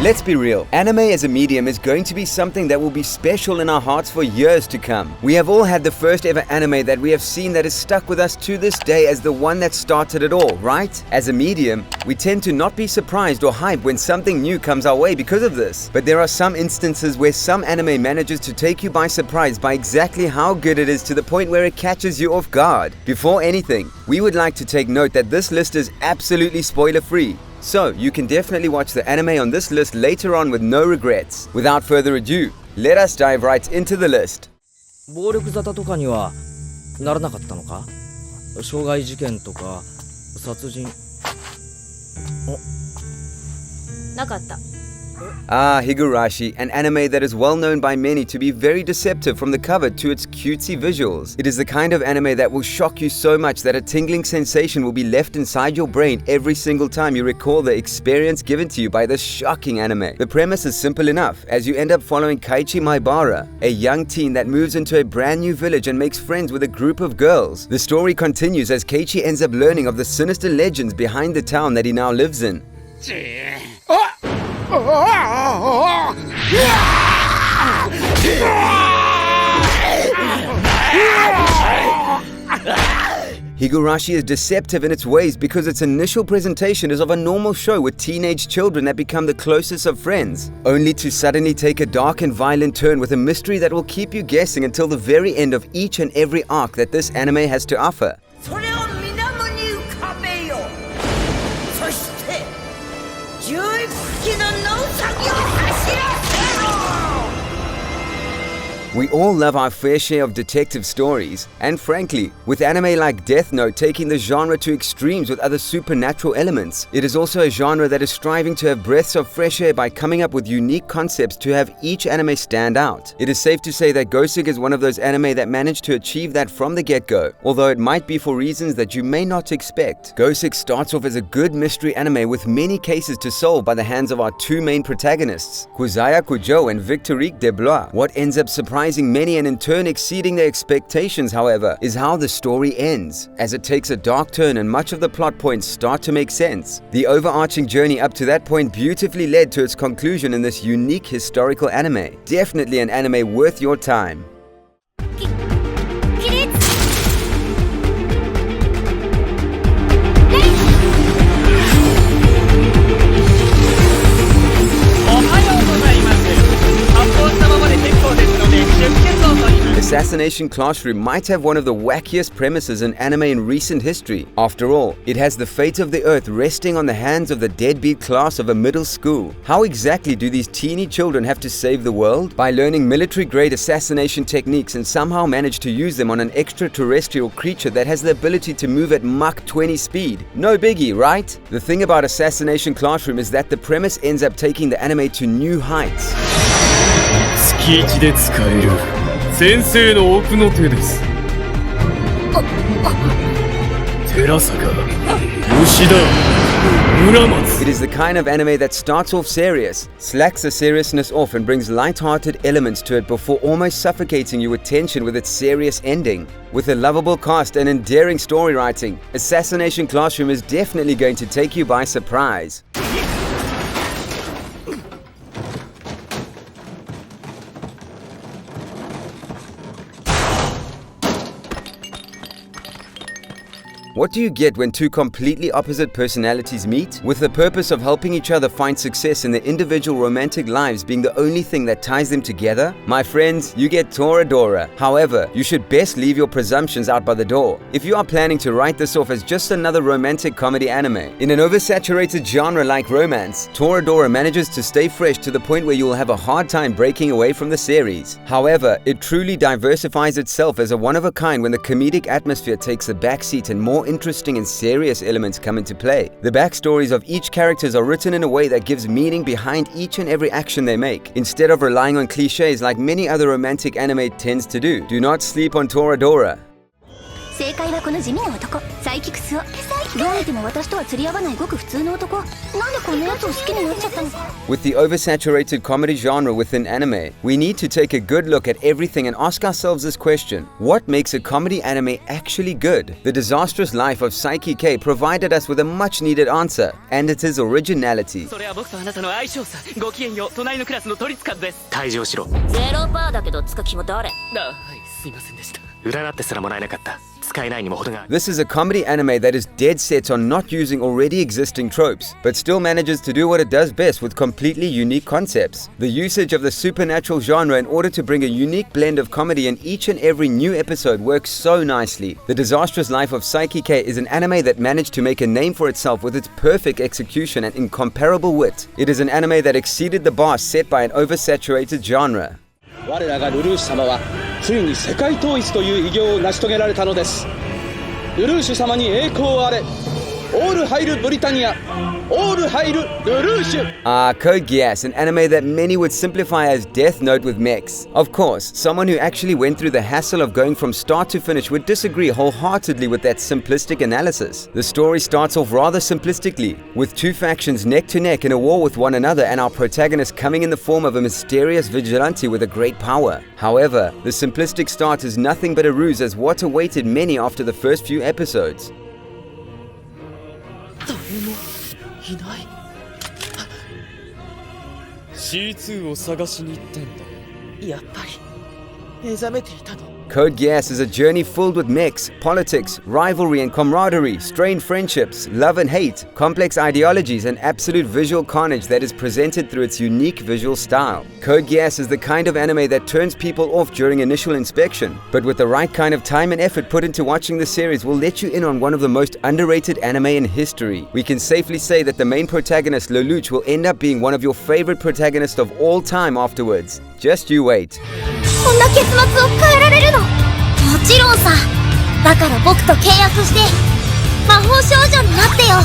Let's be real, anime as a medium is going to be something that will be special in our hearts for years to come. We have all had the first ever anime that we have seen that is stuck with us to this day as the one that started it all, right? As a medium, we tend to not be surprised or hyped when something new comes our way because of this. But there are some instances where some anime manages to take you by surprise by exactly how good it is to the point where it catches you off guard. Before anything, we would like to take note that this list is absolutely spoiler-free. So, you can definitely watch the anime on this list later on with no regrets. Without further ado, let us dive right into the list. 暴力沙汰とかにはならなかったのか？傷害事件とか殺人。なかった。Ah, Higurashi, an anime that is well known by many to be very deceptive from the cover to its cutesy visuals. It is the kind of anime that will shock you so much that a tingling sensation will be left inside your brain every single time you recall the experience given to you by this shocking anime. The premise is simple enough, as you end up following Kaichi Maibara, a young teen that moves into a brand new village and makes friends with a group of girls. The story continues as Keiichi ends up learning of the sinister legends behind the town that he now lives in. Higurashi is deceptive in its ways because its initial presentation is of a normal show with teenage children that become the closest of friends, only to suddenly take a dark and violent turn with a mystery that will keep you guessing until the very end of each and every arc that this anime has to offer. We all love our fair share of detective stories, and frankly, with anime like Death Note taking the genre to extremes with other supernatural elements, it is also a genre that is striving to have breaths of fresh air by coming up with unique concepts to have each anime stand out. It is safe to say that Gosick is one of those anime that managed to achieve that from the get-go, although it might be for reasons that you may not expect. Gosick starts off as a good mystery anime with many cases to solve by the hands of our two main protagonists, Kuzaya Kujo and Victorique Deblois. What ends up surprising many and in turn exceeding their expectations, however, is how the story ends, as it takes a dark turn and much of the plot points start to make sense. The overarching journey up to that point beautifully led to its conclusion in this unique historical anime. Definitely an anime worth your time. Assassination Classroom might have one of the wackiest premises in anime in recent history. After all, it has the fate of the earth resting on the hands of the deadbeat class of a middle school. How exactly do these teeny children have to save the world? By learning military-grade assassination techniques and somehow manage to use them on an extraterrestrial creature that has the ability to move at Mach 20 speed. No biggie, right? The thing about Assassination Classroom is that the premise ends up taking the anime to new heights. 月1で使える先生の奥の手です。寺坂、吉田、村松。 It is the kind of anime that starts off serious, slacks the seriousness off and brings light-hearted elements to it before almost suffocating you with tension with its serious ending. With a lovable cast and endearing story writing, Assassination Classroom is definitely going to take you by surprise. What do you get when two completely opposite personalities meet? With the purpose of helping each other find success in their individual romantic lives being the only thing that ties them together? My friends, you get Toradora. However, you should best leave your presumptions out by the door. If you are planning to write this off as just another romantic comedy anime, in an oversaturated genre like romance, Toradora manages to stay fresh to the point where you will have a hard time breaking away from the series. However, it truly diversifies itself as a one-of-a-kind when the comedic atmosphere takes the backseat and more interesting and serious elements come into play. The backstories of each characters are written in a way that gives meaning behind each and every action they make, instead of relying on cliches like many other romantic anime tends to do. Do not sleep on Toradora. どう見ても私とは釣り合わないごく普通の男。なんでこんなやつを好きになっちゃったのか。 With the oversaturated comedy genre within anime, we need to take a good look at everything and ask ourselves this question: what makes a comedy anime actually good? The Disastrous Life of Saiki K provided us with a much needed answer, and it is originality. それは僕とあなたの相性さ。ごきげんよう、隣のクラスの都立カズです。退場しろ。0%だけどつかきも誰？はい、すいませんでした。占ってすらもらえなかった。使えないにも程がある。 This is a comedy anime that is dead set on not using already existing tropes, but still manages to do what it does best with completely unique concepts. The usage of the supernatural genre in order to bring a unique blend of comedy in each and every new episode works so nicely. The Disastrous Life of Saiki K is an anime that managed to make a name for itself with its perfect execution and incomparable wit. It is an anime that exceeded the bar set by an oversaturated genre. 我らがルルーシュ様はついに世界統一という偉業を成し遂げられたのです。ルルーシュ様に栄光あれ。オールハイルブリタニア。オールハイルルルーシュ。Code Geass, an anime that many would simplify as Death Note with mechs. Of course, someone who actually went through the hassle of going from start to finish would disagree wholeheartedly with that simplistic analysis. The story starts off rather simplistically, with two factions neck to neck in a war with one another and our protagonist coming in the form of a mysterious vigilante with a great power. However, the simplistic start is nothing but a ruse as what awaited many after the first few episodes. いない。C2 を探しに行ったんだ。やっぱり目覚めていたの。 Code Geass is a journey filled with mechs, politics, rivalry and camaraderie, strained friendships, love and hate, complex ideologies and absolute visual carnage that is presented through its unique visual style. Code Geass is the kind of anime that turns people off during initial inspection, but with the right kind of time and effort put into watching the series will let you in on one of the most underrated anime in history. We can safely say that the main protagonist, Lelouch, will end up being one of your favorite protagonists of all time afterwards. Just you wait. こんな結末を変えられるの？もちろんさ。だから僕と契約して魔法少女になってよ。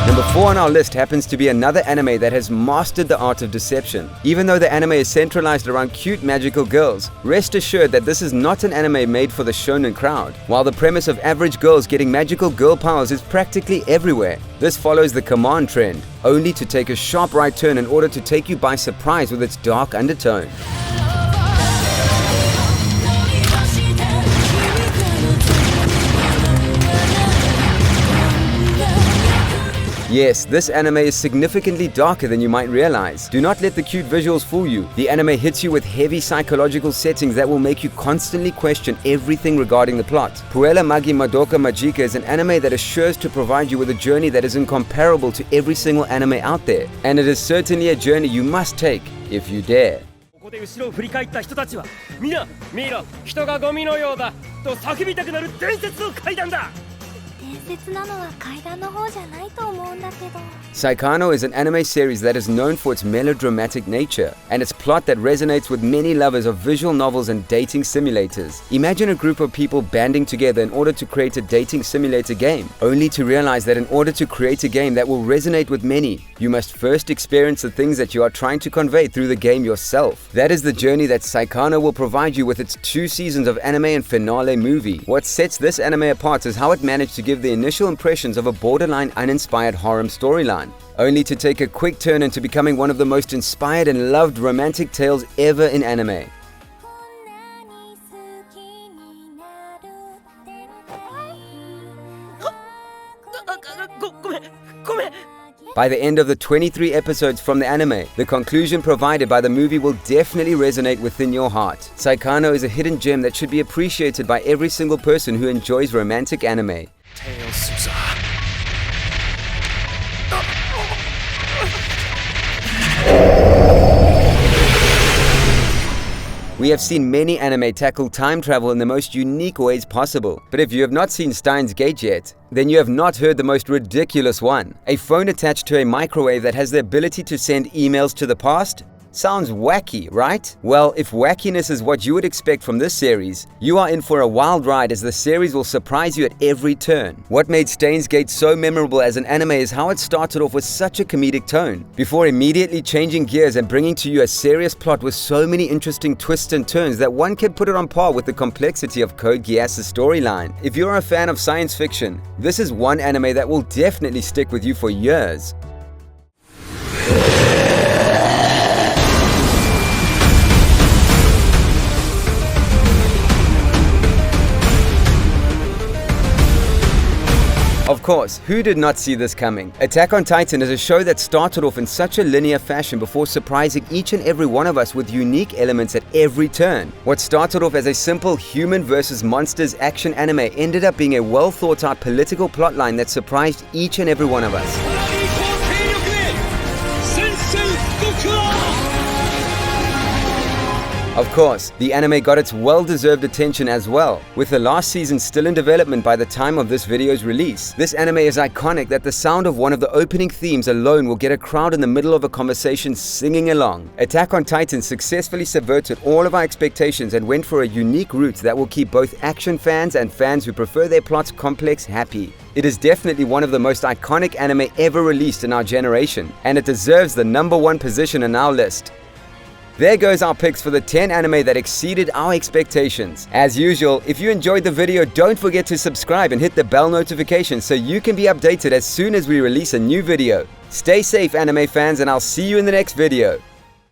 Number 4 on our list happens to be another anime that has mastered the art of deception. Even though the anime is centralized around cute magical girls, rest assured that this is not an anime made for the shonen crowd. While the premise of average girls getting magical girl powers is practically everywhere, this follows the command trend, only to take a sharp right turn in order to take you by surprise with its dark undertone. Yes, this anime is significantly darker than you might realize. Do not let the cute visuals fool you. The anime hits you with heavy psychological settings that will make you constantly question everything regarding the plot. Puella, Magi, Madoka, Magica is an anime that assures to provide you with a journey that is incomparable to every single anime out there. And it is certainly a journey you must take, if you dare. ここで後ろを振り返った人たちは皆見ろ、人がゴミのようだと叫びたくなる伝説の階段だ。 伝説なのは階段の方じゃないと思うんだけど。 Saikano is an anime series that is known for its melodramatic nature and its plot that resonates with many lovers of visual novels and dating simulators. Imagine a group of people banding together in order to create a dating simulator game, only to realize that in order to create a game that will resonate with many, you must first experience the things that you are trying to convey through the game yourself. That is the journey that Saikano will provide you with its 2 seasons of anime and finale movie. What sets this anime apart is how it managed to give the initial impressions of a borderline uninspired harem storyline, only to take a quick turn into becoming one of the most inspired and loved romantic tales ever in anime. By the end of the 23 episodes from the anime, the conclusion provided by the movie will definitely resonate within your heart. Saikano is a hidden gem that should be appreciated by every single person who enjoys romantic anime. We have seen many anime tackle time travel in the most unique ways possible. But if you have not seen Steins Gate yet, then you have not heard the most ridiculous one. A phone attached to a microwave that has the ability to send emails to the past? Sounds wacky, right? Well, if wackiness is what you would expect from this series, you are in for a wild ride as the series will surprise you at every turn. What made Steins Gate so memorable as an anime is how it started off with such a comedic tone, before immediately changing gears and bringing to you a serious plot with so many interesting twists and turns that one can put it on par with the complexity of Code Geass's storyline. If you're a fan of science fiction, this is one anime that will definitely stick with you for years. Of course, who did not see this coming? Attack on Titan is a show that started off in such a linear fashion before surprising each and every one of us with unique elements at every turn. What started off as a simple human versus monsters action anime ended up being a well thought out political plotline that surprised each and every one of us. Of course, the anime got its well-deserved attention as well, with the last season still in development by the time of this video's release. This anime is iconic that the sound of one of the opening themes alone will get a crowd in the middle of a conversation singing along. Attack on Titan successfully subverted all of our expectations and went for a unique route that will keep both action fans and fans who prefer their plots complex happy. It is definitely one of the most iconic anime ever released in our generation, and it deserves the #1 position in our list. There goes our picks for the 10 anime that exceeded our expectations. As usual, if you enjoyed the video, don't forget to subscribe and hit the bell notification so you can be updated as soon as we release a new video. Stay safe, anime fans, and I'll see you in the next video.